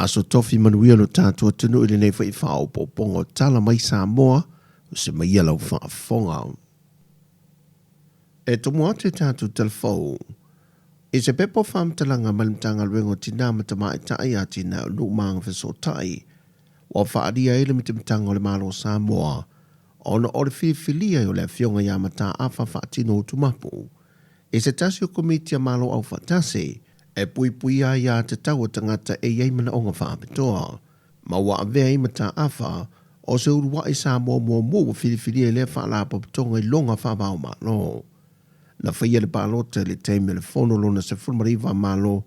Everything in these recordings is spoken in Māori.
Aso tofi manuia lo tātua tunu ili nei whai whao popongo Tala mai Sāmoa o se mai alau whaafonga. E tomo ate tātu telefou. E se pepo whamtalanga malimtanga luengo tina matama e tai a tina o lumaanga whesotai. Wa whaadia ele mi te mitanga o le malo Sāmoa. Ona o le whiwhilia o le fionga ia mata awha whaatino o tumapu. E se tasi o komitia malo au whatase. E pui a ia te tau o tangata e iei mana onga whaapitoa. Ma wa avea i mata awha, o se urua i Sāmoa mua wa whiwhilia e le whaalapa pitonga i longa whaabao malo. Na whaia le pālota le teime le whono lona se fulmariwa malo,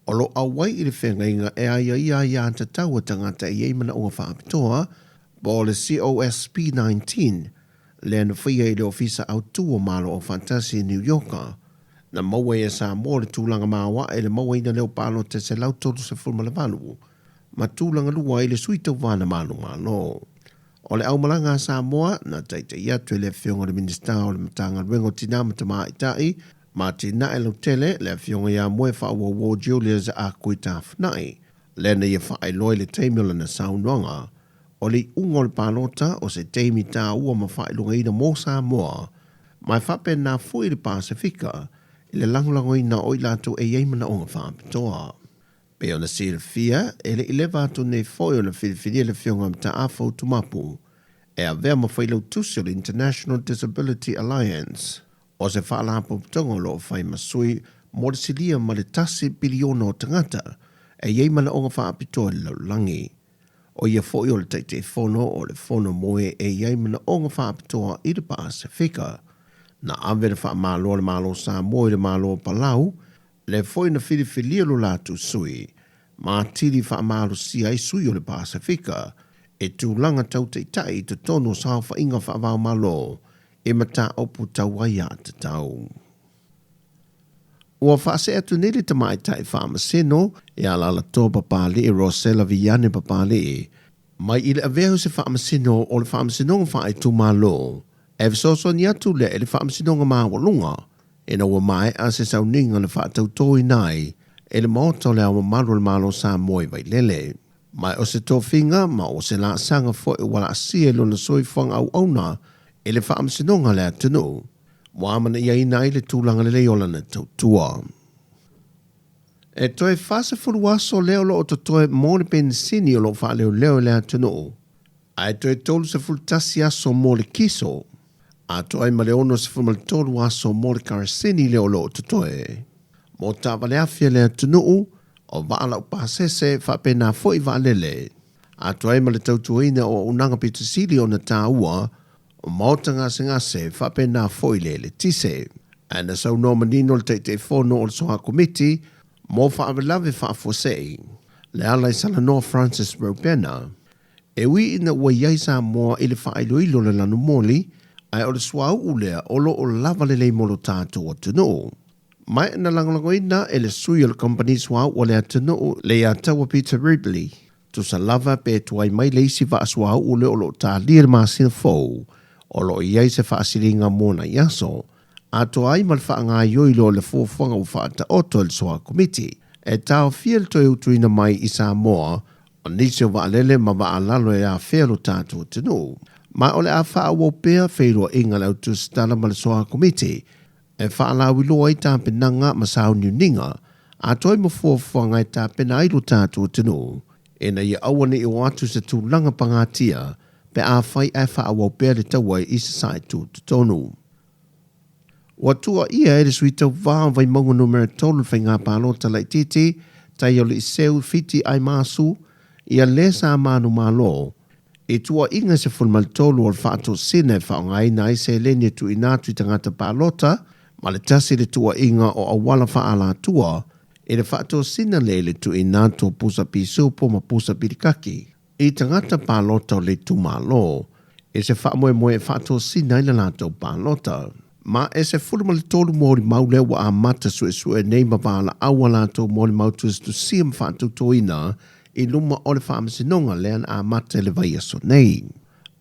o lo awai i le whenga inga e aia ia te tau o tangata e iei mana onga whaapitoa, bo le COSP-19, le na whaia i le ofisa au tua malo o Fantasi New Yorker, na maua e Sāmoa le tūlanga māua e le maua ina leo pālo te se lau totu se fulma le valu. Ma tūlanga lua e le suita vana mālo mālo. O le aumalanga Sāmoa na taita iatu e le whionga le minista o le matanga ruengo tina matama i tai, ma tina e lautele le whionga ia moe whaua War Julius a kuita whanai, le na ia whae loi le teimiola na saunoanga, o le ungo le pālota o se teimi tā ua ma whae lunga ina mō Sāmoa, mai whape nā fui le Pasifika, le langulango ina o ilato e yeimana o ngā whaapitoa. Pe o na sira fia, e le ilewa atu ne foi o na whiwhiria le whionga mta afo tumapu, e a vea ma whailau tusi o le International Disability Alliance, o se whaalapo pitongo lo whai masui mo le silia ma le tasi biliona o tangata, e yeimana o ngā whaapitoa le laulangi. O ia foi o le teite whono o le whono moe e yeimana o ngā whaapitoa i le Pasifika, na ave le wha malo le malo Sāmoa i le malo Palau, le foi na whiwhilia lo lātu sui, ma tiri wha malo sia i sui o le Pasifika, e tūlanga tau te tai te tono sa wha inga wha wau malo, e mata opu tau aia te tau. Ua wha se atu nere te mai tai wha maseno, e ala la tō papale e Rosella Viane papale, mai i le aveo se wha maseno o le wha maseno wha e tu malo, e visoso ni atu le e le whaamsinonga maa walunga, e na ua mai a se sauninga le whaatautoi nai, e le maoto le awa maru le malo Sāmoa i vai lele. Mai o se tōwhinga, ma o se la sanga fo e wala asia lo na soi whanga au auna, e le whaamsinonga le atunu. Wāmana ia ina i le tūlanga le leola na tautua. E toi whasa furu aso leo lo o to toi mō le pensini o lo wha leo le atunu. A e toi tolu se furu tasi aso mō le kiso, a toi ma le ono se fumal tolu aso mo le karasini leo lo tutoe. Mo tāwale afia le atunuu, o waala upasese whapena foi waalele. A toi ma le tautuina o unanga pitusili o na tāua, o mautanga singase whapena foi le tise. A na sau no manino le teite whono o le soha komiti, mo whaawelawe whaafosei. Le alai sala no Francis Robena. E wi ina ua iai Sāmoa i le whaailoilo le lanu moli, ai o le swau ulea olo o lava le molo tātou atunu. Mai na langolangoina e le sui o le company swau o le atunu le atawa Peter Ribley. Tu sa lava pe tuai mai leisi va swau ule o lo tā lia masina fau, o lo iai se whaasiringa mōna yaso, a to ai mal whaanga yoilo le fōwhanga u whaata oto le soa komiti, e tāo fiel toi utuina mai i Sāmoa, o nisi o waalele ma waalalo e a whelo tātou atunu. Ma ole a wha awo pēr wheirua inga lau tu stala ma le soa komiti, e wha alawi loa i tāpenanga ma sao niuninga, a toi ma fuafuanga i tāpena ailu tātua tinu, e na ia awane i o atu se tūlanga pangatia, pe a whai e wha awo pēr le tawai i se sai tu tonu. Watua ia e le suita vā vai maunga numera tolu whainga pālota lai titi, tai o le iseu fiti ai māsu, ia lesa manu mālo, e tua inga se fulmal tolu o whaato sine whaongai na i se lenia tu inatu i tangata pālota, ma le tasi le tua inga o awala whaala tua, e le whaato sina le tu inatu pusa pisu po ma pusa pirikaki. I tangata pālota o le tu malo, e se whaamoe whaato sina i le lato pālota. Ma e se fulmal tolu mori maule wa a mata sue nei ma wala awala to mori mautus tu siam whaato toina, I luma o le whaamasinonga lean a mata le vai aso nei.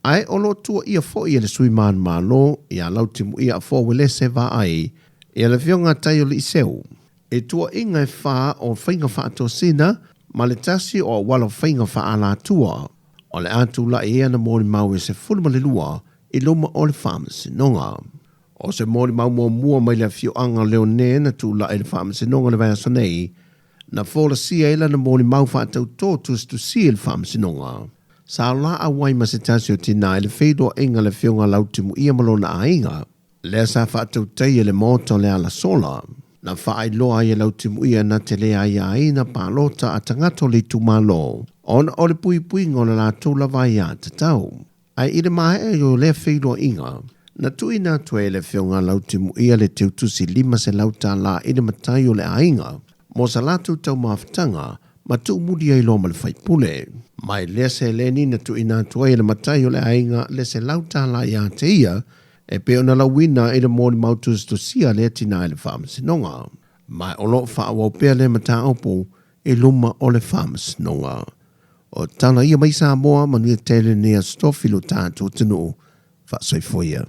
Ai olo tua ia fo ia le sui maan malo, ia lautimu ia fo wele se va ai, ia le fionga tai o li iseu. E tua inga e wha o whainga whaato sina, ma le tasi o walo whainga whaala tua, o le atu la e ana mōri mau e se fulma le lua, I loma o le whaamasinonga. O se mōri mau mua mai le fio anga leo ne na tu la e le whaamasinonga le vaya sonei, na fōla sia ila na mōri mau whaatau tōtus tu si le whaamasinonga. Sa la a wai ma se tasi o tina e le whaidoa inga le fionga lautimu ia malona a inga, lea sa whaatau teie le mōta le ala sola, na whaai loa ia lautimu ia na te lea ia ina pālota a tangato le tumalo, ona o le pui ngona la tūla vai a te tau. Ai ire mahe e o le whaidoa inga, na tui nā tue le fionga lautimu ia le teutusi lima se lauta la ire matai o le ainga, mo sa latu tau mawhatanga, ma tu mudi ai loma le whaipule. Mai lea se le ni na tui nā tue le matai o le ainga le se lauta la ia te ia, e pe ona la wina ire mōni mautus to sia le tina e le whaamasinonga. Mai o lo whaawau pia le mata opo e luma o le whaamasinonga. O Tala ia mai Sāmoa manuia tele nea stofilo tātou tino wha soifoia.